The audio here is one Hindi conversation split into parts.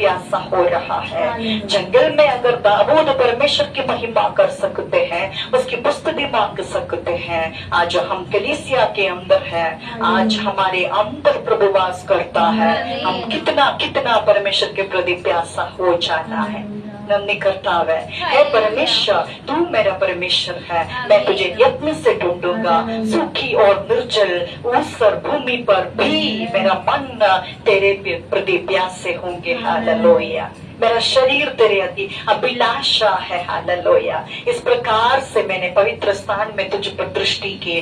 प्यासा हो रहा है। जंगल में अगर दाऊद परमेश्वर की महिमा कर सकते हैं, उसकी पुस्तकें मांग सकते हैं, आज हम कलीसिया के अंदर हैं, आज हमारे अंदर प्रभु वास करता है, हम कितना कितना परमेश्वर के प्रति प्यासा हो जाना है। नन्ही करता है परमेश्वर, तू मेरा परमेश्वर है, मैं तुझे यत्न से ढूंढूंगा, सूखी और निर्जल ऊसर भूमि पर भी मेरा मन तेरे प्रति प्यासे होंगे। हालेलुया। मेरा शरीर तेरे अति अभिलाषा है। हालेलुया। इस प्रकार से मैंने पवित्र स्थान में तुझ पर दृष्टि की।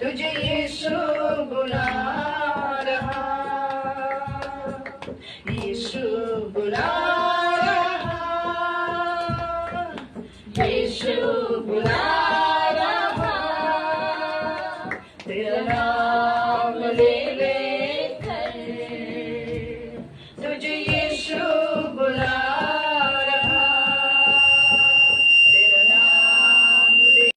तुझे यीशु बुला रहा, यीशु बुला रहा, यीशु बुला रहा, तेरा नाम ले लेकर तुझे यीशु बुला रहा, तेरा नाम ले।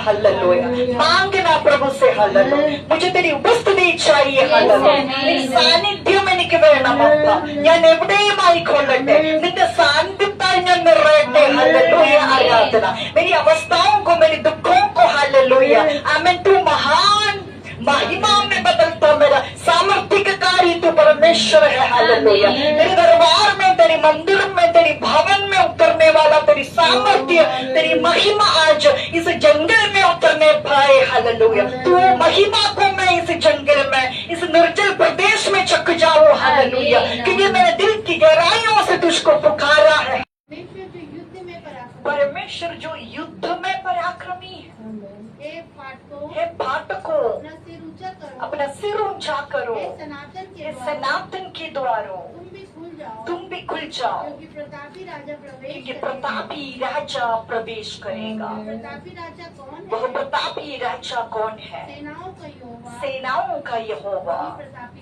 हालेलुया। मांगना प्रभु से। हालेलुया। मुझे तेरी उपस्थिति चाहिए। हालेलुया। నీ സാന്നിധ്യം എനിക്ക് വേണമപ്പ. ഞാൻ എവിടെയുമായിക്കൊള്ളട്ടെ നിന്റെ സാന്നിധ്യത്താൽ ഞാൻ നിറയട്ടെ. हालेलुया। आराधना मेरी अवस्थाओं को, मेरी दुखों को, हालेलुया आमेन, तू महान महिमा में बदलता मेरा सामर्थ्यकारी तू परमेश्वर है। हालेलुया। तेरे दरबार में, तेरे मंदिर में, तेरे भवन में उतरने वाला तेरी सामर्थ्य, तेरी महिमा आज इस जंगल में उतरने पाए। हालेलुया। तू महिमा को मैं इस जंगल में, इस निर्जल प्रदेश में चक जाऊं। हालेलुया। क्योंकि मैंने दिल की गहराइयों से तुझको पुकारा है। परमेश्वर जो युद्ध में पराक्रमी है। हे फाटकों, अपना सिर ऊंचा करो, हे सनातन के द्वारों तुम भी खुल जाओ, क्योंकि प्रतापी राजा प्रवेश करेगा। वह प्रतापी राजा कौन है? सेनाओं का यहोवा,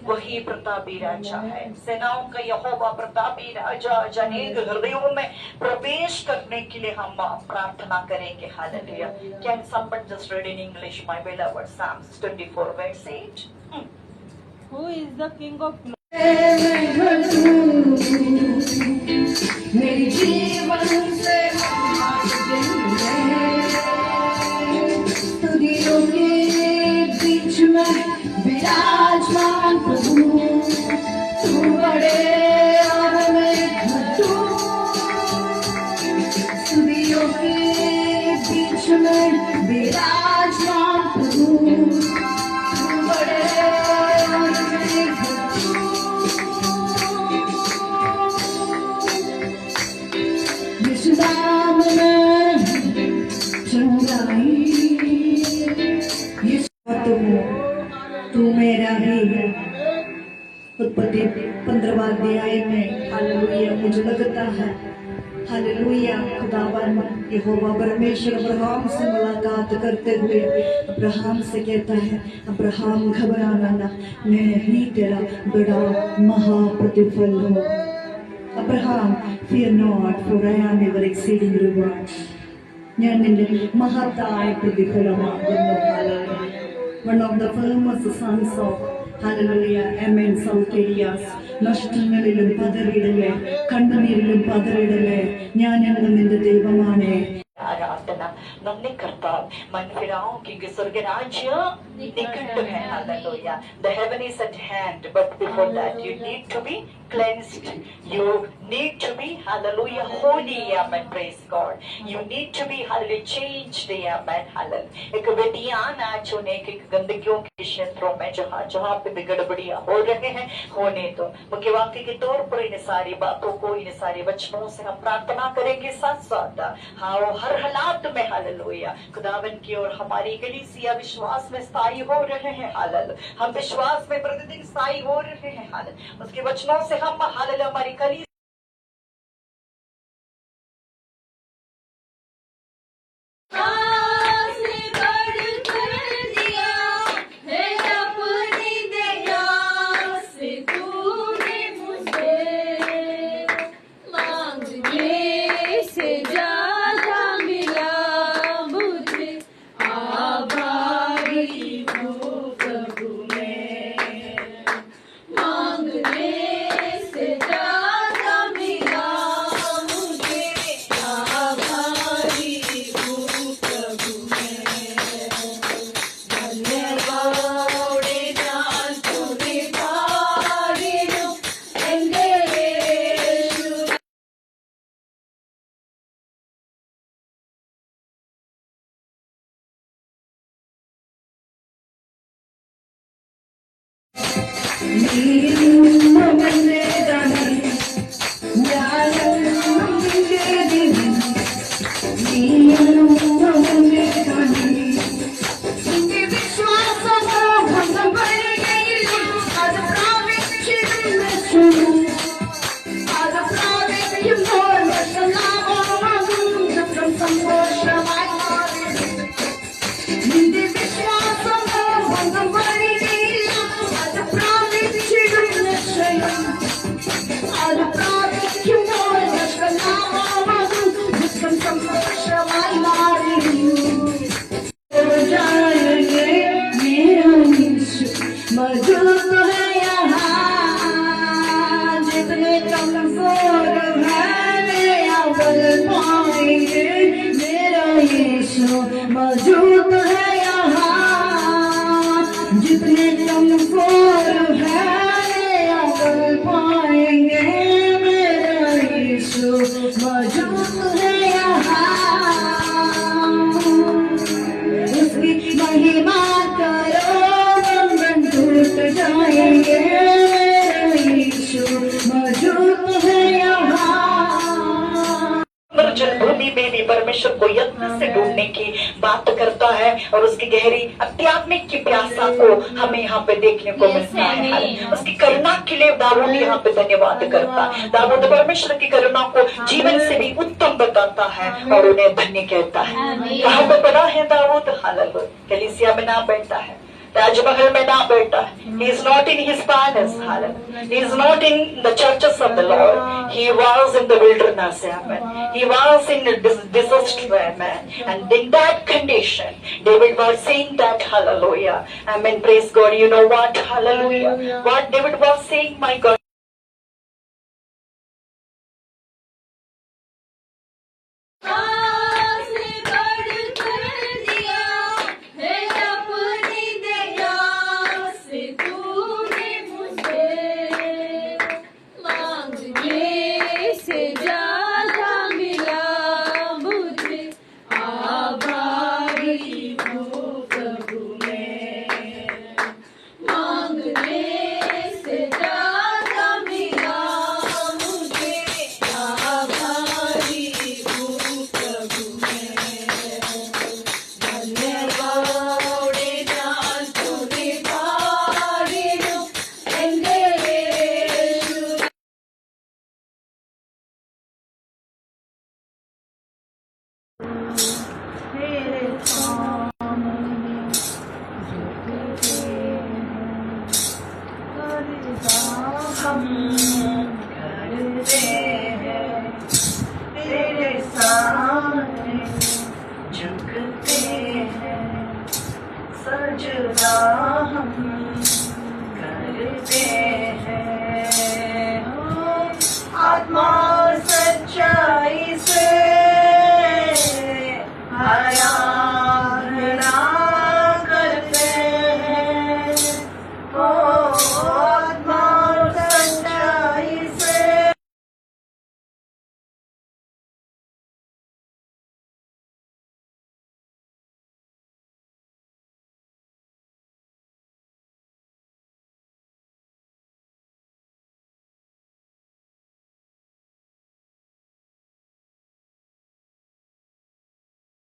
वही प्रतापी राजा है। सेनाओं का यहोवा प्रतापी राजा अनेक हृदयों में प्रवेश करने के लिए हम प्रार्थना करेंगे। Hallelujah. Can someone just read in English, my beloved, Psalms 24 verse 8? Who is the King of Glory? मेरी जीवन से स्तुतियों के बीच में विराजमान प्रभु, तू बड़े और मैं घटू। स्तुतियों के बीच में विराजमान प्रभु, तू बड़े और मैं घटू। यीशु नाम में चंगाई, तू मेरा ही है। उत्पत्ति 15वां अध्याय में हालेलुया मुझे लगता है, हालेलुया खुदावन यहोवा परमेश्वर अब्राहम से मुलाकात करते हुए अब्राहम से कहता है, अब्राहम घबराना ना, मैं ही तेरा बड़ा महाप्रतिफल हूँ। Abraham fear not, for I am your exceeding reward. ഞാൻ നിന്റെ മഹത്തായ പ്രതിഫലമാകുന്നു. Hallelujah. One of the famous sons of Hallelujah, Amen, South areas. നഷ്ടങ്ങളിലും പതറിയിടലേ, കണ്ണുനീരിലും പതറിയിടലേ, ഞാൻ എന്നും നിന്റെ ദൈവമാണ്. आराधना नन्हे करता मन फिराओ, क्योंकि स्वर्ग राज्य निकट है। Hallelujah. The heaven is at hand, but before that you need to be cleansed. You need to be, hallelujah, holy. Amen. Praise God. You need to be, hallelujah, changed. Amen. Hallelujah. एक व्यतियान आज होने के गंदगियों के क्षेत्रों में जहाँ जहाँ पे भी गड़बड़ियाँ हो रहे हैं, होने तो मुख्य वाक्य के तौर पर इन सारी बातों को, इन सारी वचनों से हम प्रार्थना करेंगे साथ साथ। हाँ, हर हालात में हालेलुया खुदावन की और हमारी कलीसिया विश्वास में स्थायी हो रहे हैं। हालेलुया। हम विश्वास में प्रतिदिन स्थायी हो रहे हैं। हालेलुया। उसके वचनों से हम हालेलुया हमारी कलीसिया मांग നീയും മകനേതാണ് ഞാനും നിന്റേതിന് നീയും മകനേതാണ് നിന്റെ വിശ്വാസമോ ഭംഗം വരികയില്ല അത് പ്രാപിച്ചിരുന്ന അത് പ്രാപിക്കുമ്പോൾ വർഷനാമമാകും ദുഃഖം സന്തോഷമായി മാറി നിന്റെ വിശ്വാസമോ ഭംഗം വരികയില്ല അത് പ്രാപിച്ചിടും നിശ്ചയം അത് പ്രാപിക്കുമ്പോൾ വർഷനാമമാകും ദുഃഖം സന്തോഷമായി മാറിയിരുന്നു जाएंगे मेरा यीशु मौजूद है यहाँ जितने कमजोर है अव्वल पाएंगे मेरा यीशु मौजूद है यहाँ जितने कमजोर है अव्वल पाएंगे मेरा यीशु मौजूद है यहाँ उसकी महिमा करो बंधन टूट जाएंगे यीशु मौजूद है यहाँ निर्जल भूमि में भी परमेश्वर को यत्न से ढूंढने की बात करता है और उसकी गहरी आध्यात्मिक की प्यासा को हमें यहाँ पे देखने को मिलता है। उसकी करुणा के लिए दाऊद यहाँ पे धन्यवाद करता है। दाऊद परमेश्वर की करुणा को जीवन से भी उत्तम बताता है और उन्हें धन्य कहता है। कहाँ पे पड़ा है दाऊद? हालेलुया। कलीसिया में ना बैठा है, राजमहल में ना बैठा है। He is not in his palace. Hallelujah. He is not in the churches of the Lord. He was in the wilderness. Amen. He was in a disaster. Amen. And in that condition, David was saying that hallelujah. Amen. Praise God. You know what? Hallelujah. What David was saying, my God. हम करते हैं तेरे सामने झुकते हैं सजदा हम करते हैं आत्मा सच्चाई से आराधना करते हैं ओ आत्मा सच्चाई से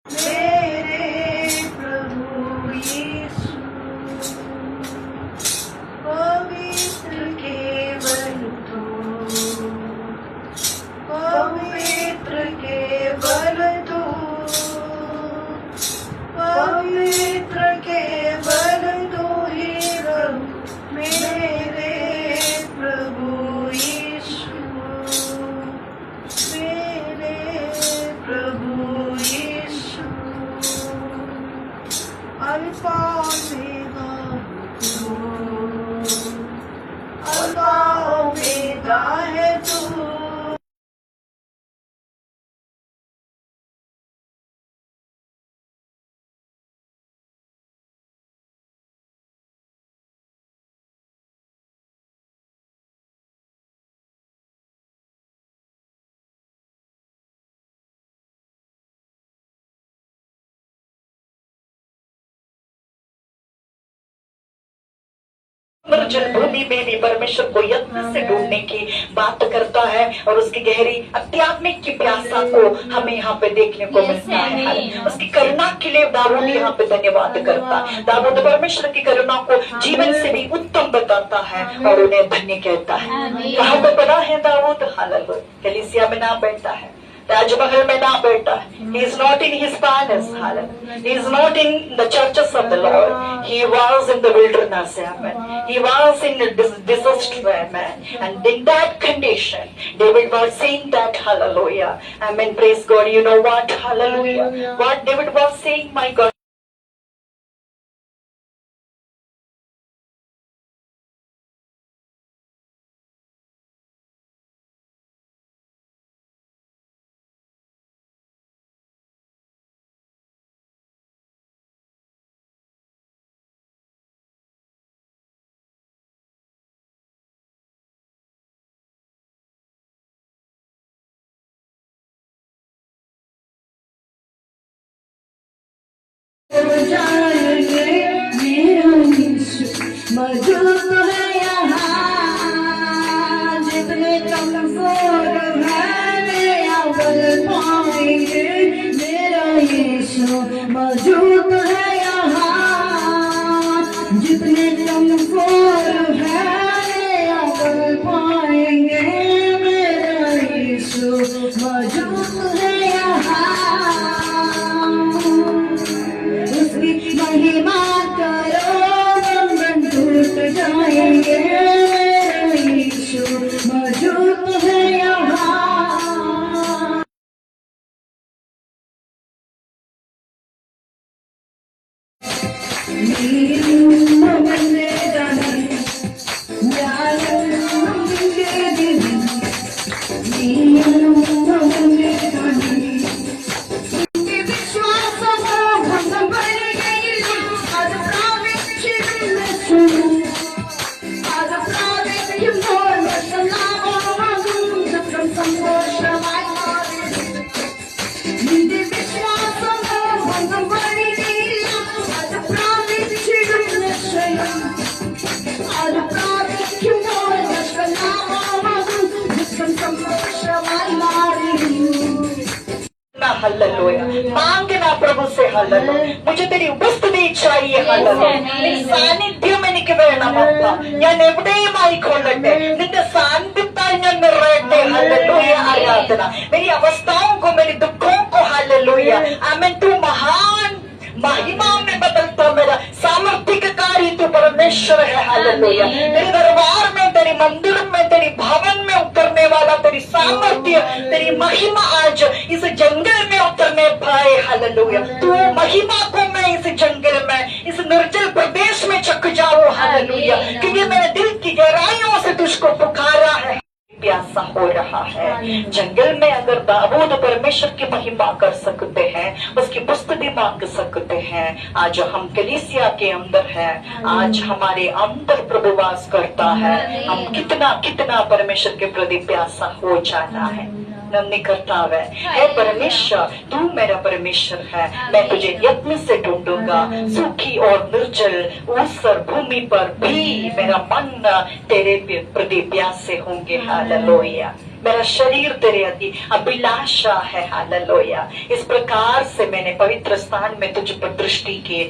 मेरे प्रभु यीशु पवित्र केवल तू पवित्र केवल तू पवित्र केवल तू ही प्रभु मेरे प्रभु यीशु मेरे प्रभु यीशु अल्फा ओमेगा तू अल्फा ओमेगा है तू निर्जल भूमि में भी परमेश्वर को यत्न से ढूंढने की बात करता है और उसकी गहरी आध्यात्मिक की प्यासा को हमें यहाँ पे देखने को मिलता है। उसकी करुणा के लिए दाऊद यहाँ पे धन्यवाद करता है। दाऊद परमेश्वर की करुणा को जीवन से भी उत्तम बताता है और उन्हें धन्य कहता है। कहाँ पे पड़ा है दाऊद? हालेलुया। कलीसिया में ना बैठा है, राजमहल में ना बैठा है। He is not in his palace. Hallelujah. He is not in the churches of the Lord. He was in the wilderness. Amen. He was in a disaster. Amen. And in that condition, David was saying that hallelujah. Amen. Praise God. You know what? Hallelujah. What David was saying, my God. जाएंगे मेरा यीशु मौजूद है यहाँ, जितने कमजोर हैं मेरा बल पाएंगे। मेरा यीशु मौजूद है यहाँ, जितने कमजोर हैं मेरा बल पाएंगे। मेरा यीशु मौजूद है यहाँ, महिमा करो बंधन टूट जाएंगे। मेरा यीशु मौजूद है यहाँ। बंदे जाने हालेलुया। मांगना प्रभु से हालेलुया। मुझे तेरी उपस्थिति चाहिए हालेलुया। నీ സാന്നിധ്യം എനിക്ക് വേണമപ്പ. ഞാൻ എവിടെയുമായിക്കൊള്ളട്ടെ നിന്റെ സാന്നിധ്യത്താൽ ഞാൻ നിറയട്ടെ हालेलुया। आराधना मेरी अवस्थाओं को, मेरी दुखों को हालेलुया। आमीन। तू महान महिमा में बदलता मेरा सामर्थ्यकारी तू परमेश्वर है हालेलुया। तेरे दरबार में, तेरी मंदिर में, तेरी भवन में उतरने वाला तेरी सामर्थ्य, तेरी महिमा आज इस जंगल में उतरने पाए हालेलुया। तू महिमा को मैं इस जंगल में, इस निर्जल प्रदेश में चक जाऊं हालेलुया, क्योंकि मेरे दिल की गहराइयों से तुझको पुकारा है, प्यासा हो रहा है। जंगल में अगर दाऊद परमेश्वर की महिमा कर सकते हैं, उसकी पुस्तकें मांग सकते हैं, आज हम कलीसिया के अंदर हैं, आज हमारे अंदर प्रभु वास करता है। हम कितना कितना परमेश्वर के प्रति प्यासा हो जाना है। नन्ही करता है परमेश्वर, तू मेरा परमेश्वर है। मैं तुझे यत्न से ढूंढूंगा, सूखी और निर्जल ऊसर भूमि पर भी मेरा मन तेरे प्रति प्यासे होंगे हालेलुया। मेरा शरीर तेरे अति अभिलाषा है हालेलुया। इस प्रकार से मैंने पवित्र स्थान में तुझ पर दृष्टि की।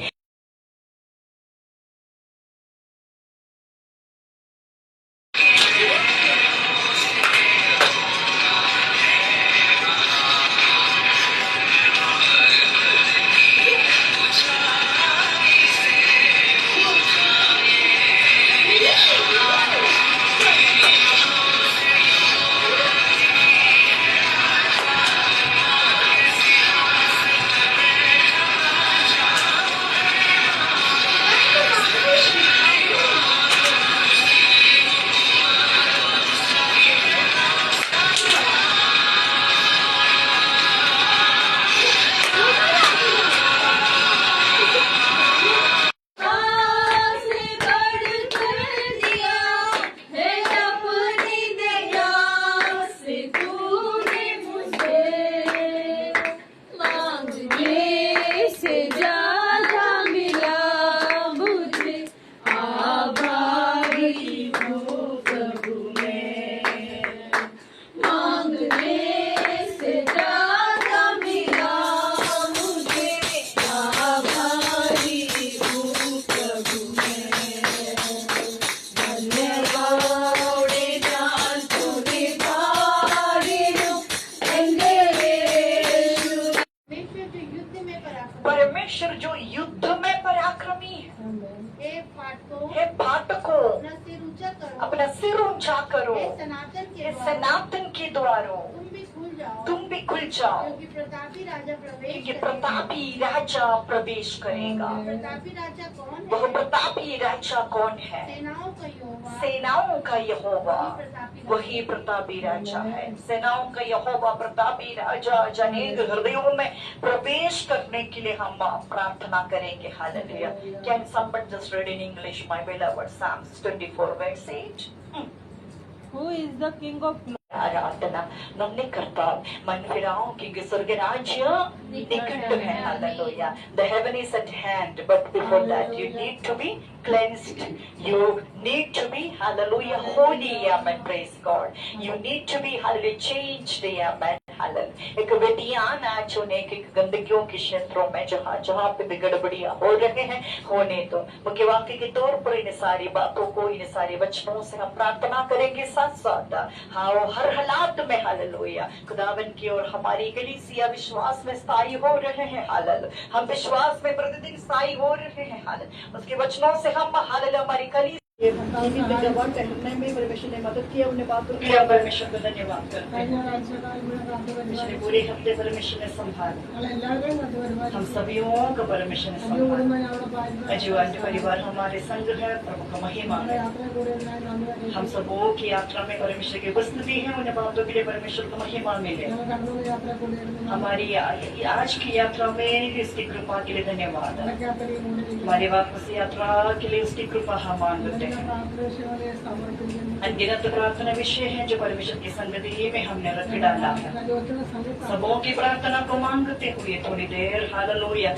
ऊंचा करो, हे सनातन के हे द्वारों, सनातन के द्वारों तुम भी खुल जाओ, तुम भी खुल जाओ, क्योंकि प्रतापी राजा प्रवेश क्योंकि करेगा। प्रतापी राजा प्रवेश करेगा। प्रतापी राजा कौन वह है? प्रतापी राजा कौन है? सेनाओं का यहोवा, सेनाओं का यहोवा, वही वही प्रतापी राजा है। सेनाओं का यहोवा प्रतापी राजा अनेक हृदयों में प्रवेश करने के लिए हम प्रार्थना करेंगे। Hallelujah. Can somebody just read in English, my beloved, Psalms 24 verse 8? Who is the King of glory? आराधना नन्हे करता मन फिराओ क्योंकि स्वर्ग राज्य निकट है। Hallelujah. The heaven is at hand, but before that you need to be cleansed. You need to be, hallelujah, holy. Amen. Praise God. You need to be, hallelujah, changed. Amen. Hallelujah. एक व्यतियान आ चुने के गंदगियों के क्षेत्रों में जहाँ जहाँ पे भी गड़बड़ियाँ हो रहे हैं होने तो मुख्य वाक्य के तौर पर इन सारी बातों को, इन सारे वचनों से हम प्रार्थना करेंगे साथ साथ। हाँ, हर हालात में हालेलुया खुदावन की और हमारी कलीसिया विश्वास में स्थायी हो रहे हैं। हालेलुया। हम विश्वास में प्रतिदिन स्थायी हो रहे हैं। हालेलुया। उसके वचनों से हम हालेलुया हमारी कलीसिया करने में परमेश्वर ने मदद किया, उन्हें बातों के परमेश्वर को धन्यवाद करते हैं। पिछले पूरे हफ्ते परमेश्वर ने संभाला हम सभीयों को परमेश्वर ने संभाला। अजीवान परिवार हमारे संग है, प्रभु का महिमा है। हम सबों की यात्रा में परमेश्वर की उपस्थिति है, उन्हें बातों के लिए परमेश्वर को महिमा मिले। हमारी आज की यात्रा में इसकी कृपा के लिए धन्यवाद। हमारी वापस यात्रा के लिए उसकी कृपा हम मांगते हैं। अनगिनत प्रार्थना विषय है जो परमेश्वर की संगति में हमने रख डाला है। सबों की प्रार्थना को मांगते हुए थोड़ी देर हालेलुया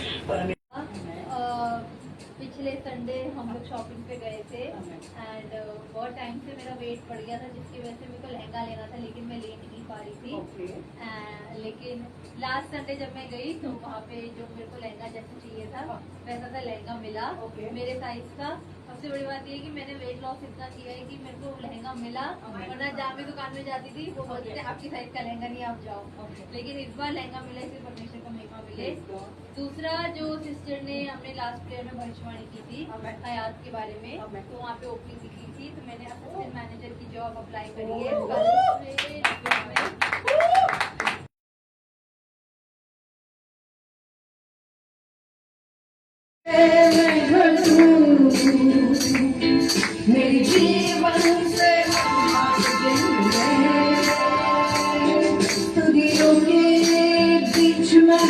पिछले संडे हम लोग शॉपिंग पे गए थे एंड बहुत टाइम से मेरा वेट बढ़ गया था जिसकी वजह से मेरे को लहंगा लेना था लेकिन मैं ले नहीं पा रही थी। लेकिन लास्ट संडे जब मैं गई तो वहाँ पे जो मेरे को लहंगा जैसे चाहिए था वैसा सा लहंगा मिला मेरे साइज का। सबसे बड़ी बात ये है कि मैंने वेट लॉस इतना किया है कि मेरे को लहंगा मिला, वरना जहाँ भी दुकान में जाती थी वो बोलते थे आपकी साइज का लहंगा नहीं, आप जाओ। लेकिन इस बार लहंगा मिला, इसे परमेश्वर का महिमा मिले। दूसरा जो सिस्टर ने हमने लास्ट प्रेयर में भविष्यवाणी की थी हयात के बारे में, तो वहाँ पे ओपनिंग निकली थी तो मैंने असिस्टेंट मैनेजर की जॉब अप्लाई करी है। मेरी जीवन से स्तुतियों के बीच में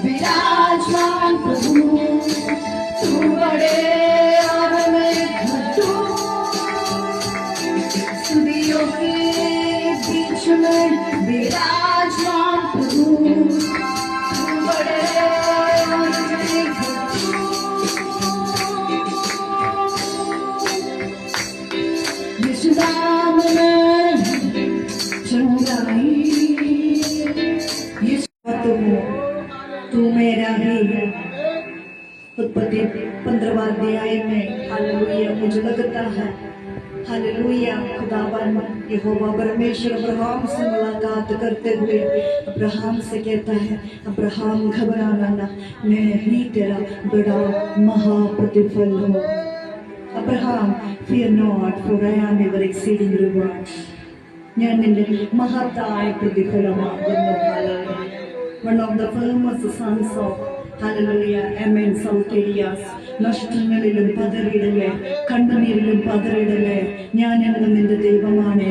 विराजमान प्रभु, तू बड़े और मैं घटू। स्तुतियों के बीच में विराजमान प्रभु, तू बड़े और मैं घटू। नाम में चंगाई तू मेरा ही है। उत्पत्ति 15वां अध्याय में हालेलुया मुझे लगता है हालेलुया खुदावन यहोवा परमेश्वर अब्राहम से मुलाकात करते हुए अब्राहम से कहता है अब्राहम घबराना ना, मैं ही तेरा बड़ा महाप्रतिफल हूँ। Abraham, fear not, for I am your exceeding reward. ഞാൻ നിന്റെ മഹത്തായ പ്രതിഫലമാകുന്നു. One of the famous sons of Hallelujah, Amen, South areas. നഷ്ടങ്ങളിലും പതറിയിടലേ, കണ്ണുനീരിലും പതറിയിടലേ, ഞാൻ എന്നും നിന്റെ ദൈവമാണ്.